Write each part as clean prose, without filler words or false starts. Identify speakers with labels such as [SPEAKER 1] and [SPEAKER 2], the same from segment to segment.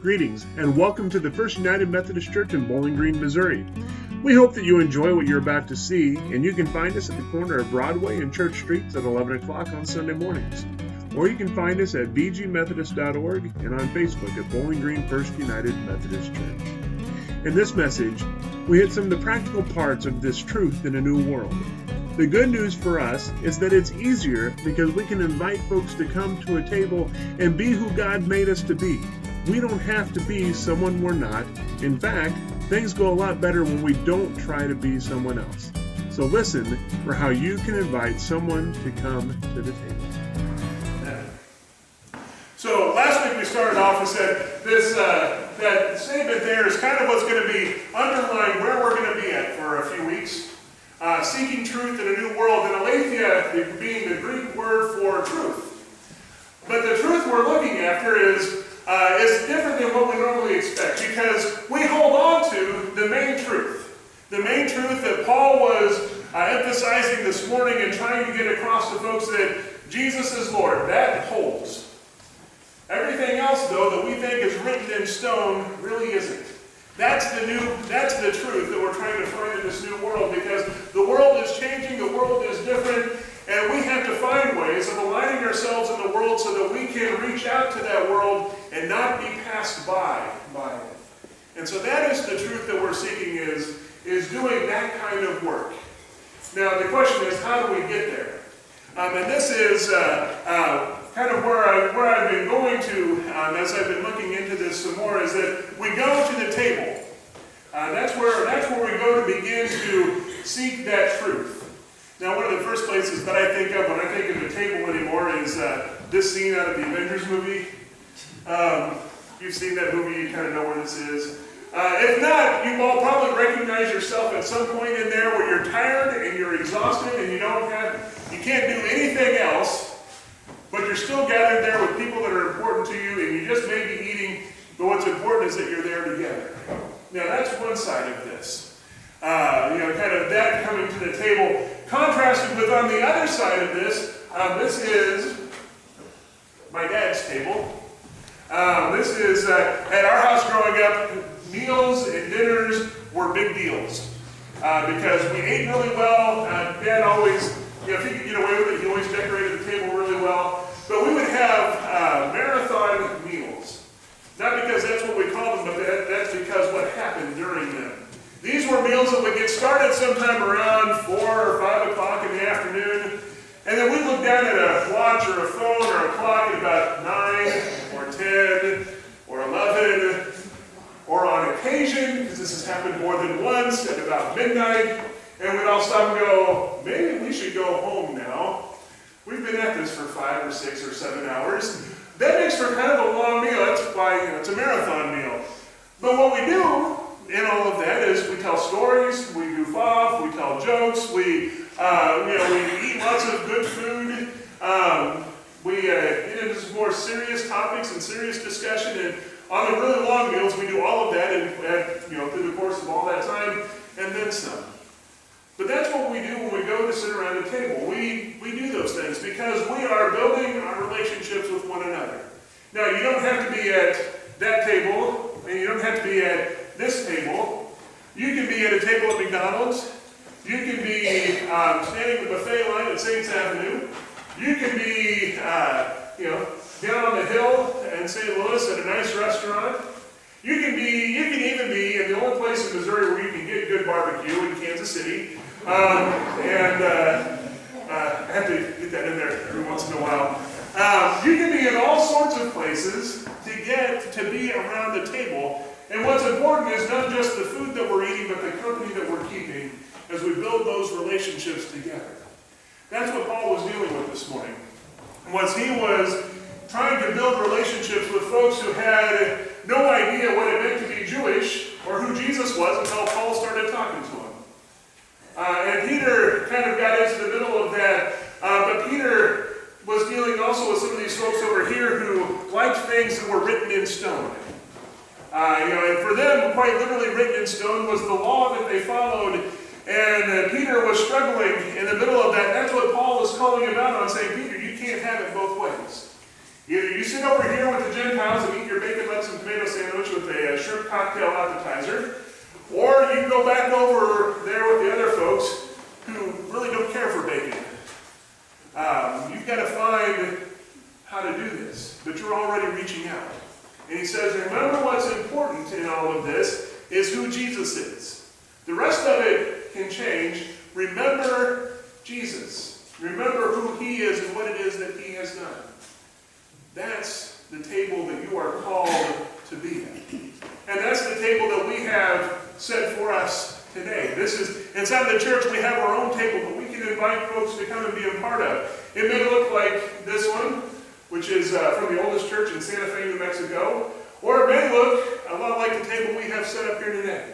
[SPEAKER 1] Greetings, and welcome to the First United Methodist Church in Bowling Green, Missouri. We hope that you enjoy what you're about to see, and you can find us at the corner of Broadway and Church Streets at 11 o'clock on Sunday mornings. Or you can find us at bgmethodist.org and on Facebook at Bowling Green First United Methodist Church. In this message, we hit some of the practical parts of this truth in a new world. The good news for us is that it's easier because we can invite folks to come to a table and be who God made us to be. We don't have to be someone we're not. In fact, things go a lot better when we don't try to be someone else. So listen for how you can invite someone to come to the table.
[SPEAKER 2] So last week we started off and said this that statement there is kind of what's going to be underlying where we're going to be at for a few weeks. Seeking truth in a new world, and aletheia being the Greek word for truth. But the truth we're looking after is different than what we normally expect, because we hold on to the main truth. The main truth that Paul was emphasizing this morning and trying to get across to folks, that Jesus is Lord. That holds. Everything else, though, that we think is written in stone really isn't. That's the truth that we're trying to find in this new world, because the world is changing, the world is different, and we have to find ways of aligning ourselves in the world so that we can reach out to that world and not be passed by it. And so that is the truth that we're seeking, is doing that kind of work. Now the question is, how do we get there? And this is kind of where I've been going to as I've been looking into this some more, is that we go to the table. That's where we go to begin to seek that truth. Now, one of the first places that I think of when I think of the table anymore is this scene out of the Avengers movie. You've seen that movie, you kind of know where this is. If not, you all probably recognize yourself at some point in there where you're tired and you're exhausted and you can't do anything else, but you're still gathered there with people that are important to you, and you just may be eating, but what's important is that you're there together. Now, that's one side of this. Kind of that coming to the table. Contrasted with, on the other side of this, this is my dad's table. This is, at our house growing up, meals and dinners were big deals. Because we ate really well. Dad always, if he could get away with it, he always decorated the table really well. But we would have marathon meals. Not because that's what we called them, but that's because what happened during them. These were meals that would get started sometime around 4 or 5 o'clock in the afternoon, and then we'd look down at a watch or a phone or a clock at about 9 or 10 or 11, or on occasion, because this has happened more than once, at about midnight, and we'd all stop and go, maybe we should go home now. We've been at this for 5 or 6 or 7 hours. That makes for kind of a long meal. That's why it's a marathon meal. But what we do in all of that is we tell stories, we goof off, we tell jokes, we eat lots of good food, we get into some more serious topics and serious discussion, and on the really long meals we do all of that, and through the course of all that time, and then some. But that's what we do when we go to sit around a table. We do those things because we are building our relationships with one another. Now, you don't have to be at that table, and you don't have to be at this table. You can be at a table at McDonald's. You can be standing in the buffet line at Saints Avenue. You can be, down on the hill in St. Louis at a nice restaurant. You can even be in the only place in Missouri where you can get good barbecue, in Kansas City. I have to get that in there every once in a while. You can be in all sorts of places to get to be around the table. And what's important is not just the food that we're eating, but the company that we're keeping as we build those relationships together. That's what Paul was dealing with this morning. He was trying to build relationships with folks who had no idea what it meant to be Jewish or who Jesus was until Paul started talking to them. And Peter kind of got into the middle of that, but Peter was dealing also with some of these folks over here who liked things that were written in stone. And for them, quite literally written in stone was the law that they followed. And Peter was struggling in the middle of that. That's what Paul was calling him out on, saying, Peter, you can't have it both ways. Either you sit over here with the Gentiles and eat your bacon, lettuce, and tomato sandwich, shrimp cocktail appetizer, or you can go back over there with the other folks who really don't care for bacon. You've got to find how to do this, but you're already reaching out. And he says, remember what's important in all of this is who Jesus is. The rest of it can change. Remember Jesus. Remember who he is and what it is that he has done. That's the table that you are called to be at. And that's the table that we have set for us today. This is, inside the church, we have our own table that we can invite folks to come and be a part of. It may look like this one, which is from the oldest church in Santa Fe, New Mexico, or it may look a lot like the table we have set up here today,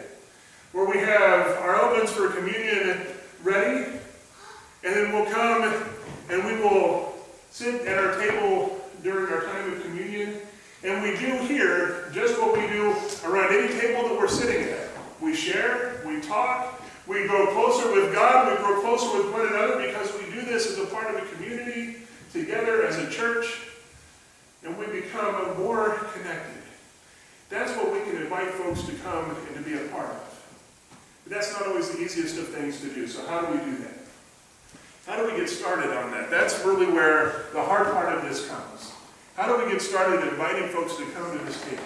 [SPEAKER 2] where we have our elements for communion ready, and then we'll come and we will sit at our table during our time of communion, and we do here just what we do around any table that we're sitting at. We share, we talk, we grow closer with God, we grow closer with one another because we do this as a part of a community, together as a church, and we become more connected. That's what we can invite folks to come and to be a part of. But that's not always the easiest of things to do, so how do we do that? How do we get started on that? That's really where the hard part of this comes. How do we get started inviting folks to come to this table?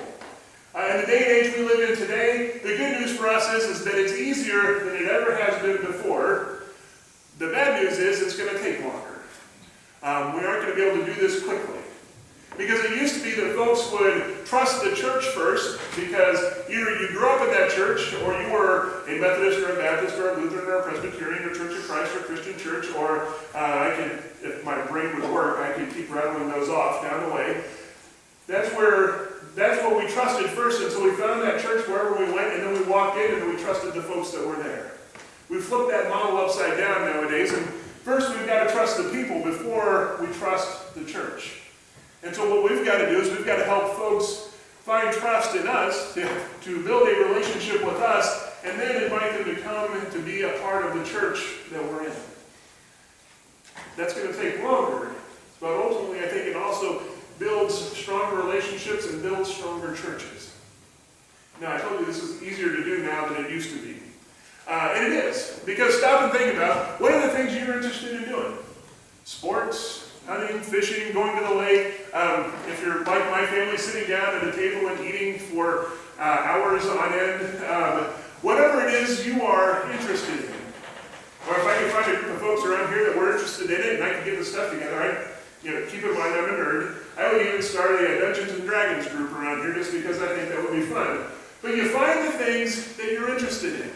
[SPEAKER 2] In the day and age we live in today, the good news for us is that it's easier than it ever has been before. The bad news is it's going to take longer. We aren't going to be able to do this quickly. Because it used to be that folks would trust the church first, because either you grew up in that church, or you were a Methodist or a Baptist or a Lutheran or a Presbyterian or Church of Christ or Christian church, or if my brain would work, I could keep rattling those off down the way. That's what we trusted first until we found that church wherever we went, and then we walked in and we trusted the folks that were there. We flipped that model upside down nowadays, and first we've got to trust the people before we trust the church. And so what we've got to do is we've got to help folks find trust in us, to build a relationship with us, and then invite them to come and to be a part of the church that we're in. That's going to take longer, but ultimately I think it also builds stronger relationships and builds stronger churches. Now, I told you this is easier to do now than it used to be. And it is, because stop and think about, what are the things you're interested in doing? Sports, hunting, fishing, going to the lake. If you're like my family, sitting down at a table and eating for hours on end. Whatever it is you are interested in. Or if I can find a group of folks around here that were interested in it and I can get the stuff together, keep in mind I'm a nerd. I would even start a Dungeons and Dragons group around here just because I think that would be fun. But you find the things that you're interested in.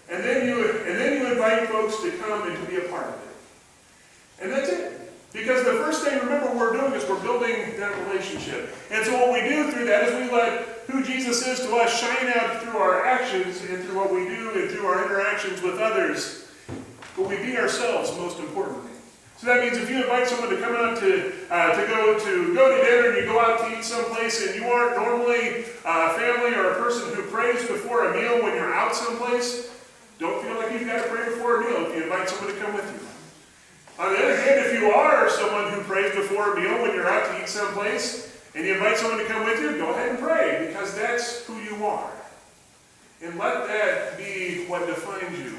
[SPEAKER 2] And then you invite folks to come and to be a part of it. And that's it. Because the first thing, remember, we're doing is we're building that relationship. And so what we do through that is we let who Jesus is to us shine out through our actions and through what we do and through our interactions with others. But we be ourselves, most importantly. So that means if you invite someone to come out to go to dinner, and you go out to eat someplace, and you aren't normally a family or a person who prays before a meal when you're out someplace, don't feel like you've got to pray before a meal if you invite someone to come with you. On the other hand, if you are someone who prays before a meal when you're out to eat someplace, and you invite someone to come with you, go ahead and pray, because that's who you are. And let that be what defines you.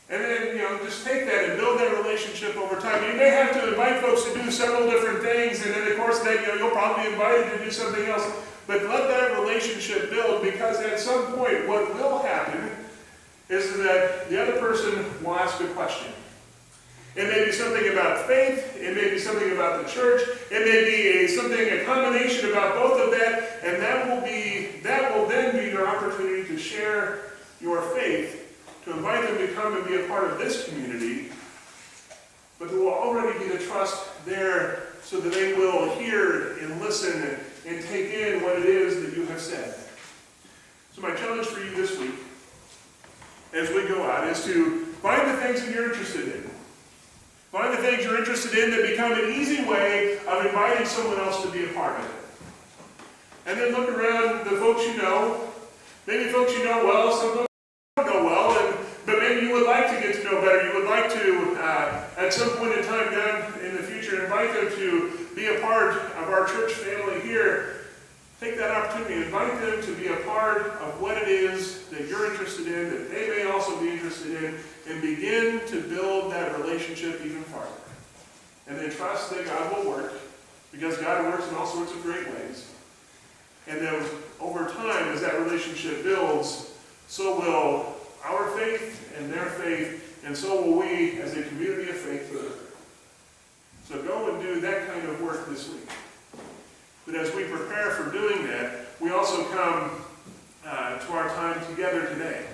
[SPEAKER 2] And then, just take that and build that relationship over time. You may have to invite folks to do several different things, and then, of course, you'll probably be invited to do something else. But let that relationship build, because at some point, what will happen is that the other person will ask a question. It may be something about faith, it may be something about the church, it may be a combination about both of that, and that will then be your opportunity to share your faith, to invite them to come and be a part of this community, but there will already be the trust there so that they will hear and listen and take in what it is that you have said. So my challenge for you this week, as we go out, is to find the things that you're interested in. Find the things you're interested in that become an easy way of inviting someone else to be a part of it. And then look around the folks you know. Maybe folks you know well, some folks you don't know well, but maybe you would like to get to know better. You would like to, at some point in time down in the future, invite them to be a part of our church family here. Take that opportunity we invite them to be a part of what it is that you're interested in, that they may also be interested in, and begin to build that relationship even farther. And then trust that God will work, because God works in all sorts of great ways. And then over time, as that relationship builds, so will our faith and their faith, and so will we as a community of faith further. So go and do that kind of work this week. But as we prepare for doing that, we also come to our time together today.